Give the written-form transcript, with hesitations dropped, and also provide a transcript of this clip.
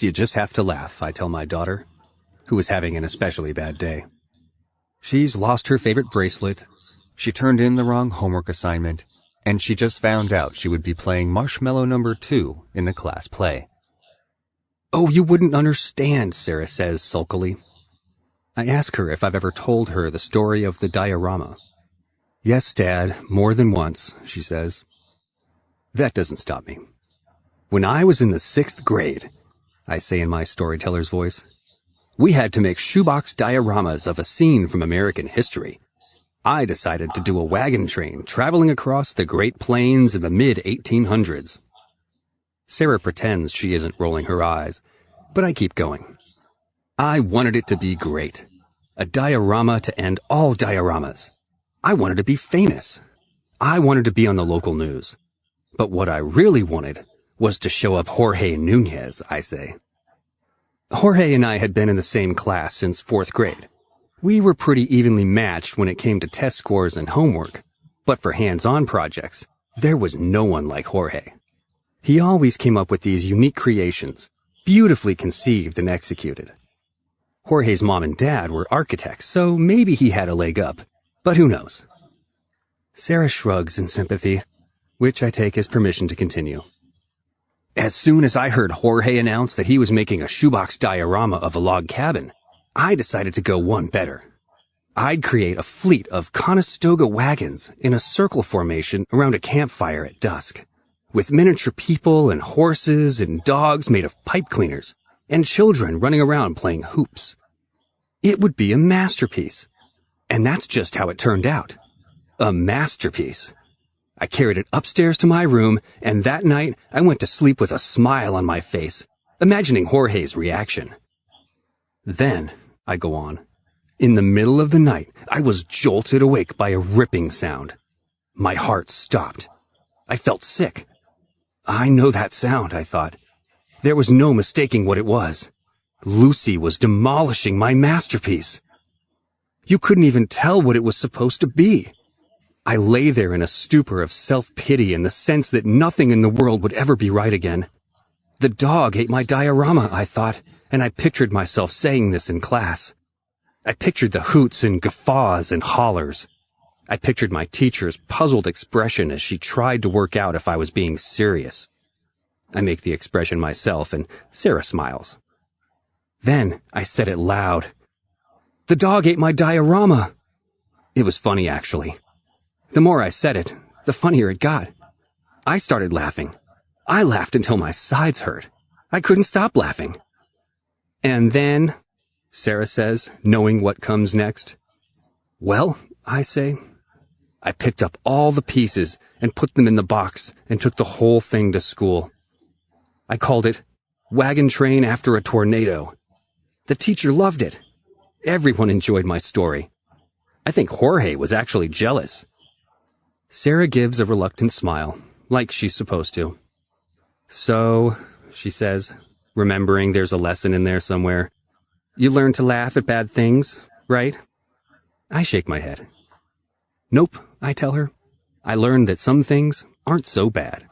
You just have to laugh, I tell my daughter, who is having an especially bad day. She's lost her favorite bracelet, she turned in the wrong homework assignment, and she just found out she would be playing Marshmallow number 2 in the class play. Oh, you wouldn't understand, Sarah says sulkily. I ask her if I've ever told her the story of the diorama. Yes, Dad, more than once, she says. That doesn't stop me. When I was in the 6th grade, I say in my storyteller's voice, we had to make shoebox dioramas of a scene from American history. I decided to do a wagon train traveling across the Great Plains in the mid-1800s. Sarah pretends she isn't rolling her eyes, but I keep going. I wanted it to be great. A diorama to end all dioramas. I wanted to be famous. I wanted to be on the local news. But what I really wanted was to show up Jorge Nunez, I say. Jorge and I had been in the same class since 4th grade. We were pretty evenly matched when it came to test scores and homework, but for hands-on projects, there was no one like Jorge. He always came up with these unique creations, beautifully conceived and executed. Jorge's mom and dad were architects, so maybe he had a leg up, but who knows? Sarah shrugs in sympathy, which I take as permission to continue. As soon as I heard Jorge announce that he was making a shoebox diorama of a log cabin, I decided to go one better. I'd create a fleet of Conestoga wagons in a circle formation around a campfire at dusk, with miniature people and horses and dogs made of pipe cleaners, and children running around playing hoops. It would be a masterpiece. And that's just how it turned out. A masterpiece. I carried it upstairs to my room, and that night I went to sleep with a smile on my face, imagining Jorge's reaction. Then, I go on, in the middle of the night, I was jolted awake by a ripping sound. My heart stopped. I felt sick. I know that sound, I thought. There was no mistaking what it was. Lucy was demolishing my masterpiece. You couldn't even tell what it was supposed to be. I lay there in a stupor of self-pity and the sense that nothing in the world would ever be right again. The dog ate my diorama, I thought, and I pictured myself saying this in class. I pictured the hoots and guffaws and hollers. I pictured my teacher's puzzled expression as she tried to work out if I was being serious. I make the expression myself, and Sarah smiles. Then I said it loud. The dog ate my diorama. It was funny, actually. The more I said it, the funnier it got. I started laughing. I laughed until my sides hurt. I couldn't stop laughing. And then, Sarah says, knowing what comes next. Well, I say, I picked up all the pieces and put them in the box and took the whole thing to school. I called it Wagon Train After a Tornado. The teacher loved it. Everyone enjoyed my story. I think Jorge was actually jealous. Sarah gives a reluctant smile, like she's supposed to. So, she says, remembering there's a lesson in there somewhere, you learn to laugh at bad things, right? I shake my head. Nope, I tell her. I learned that some things aren't so bad.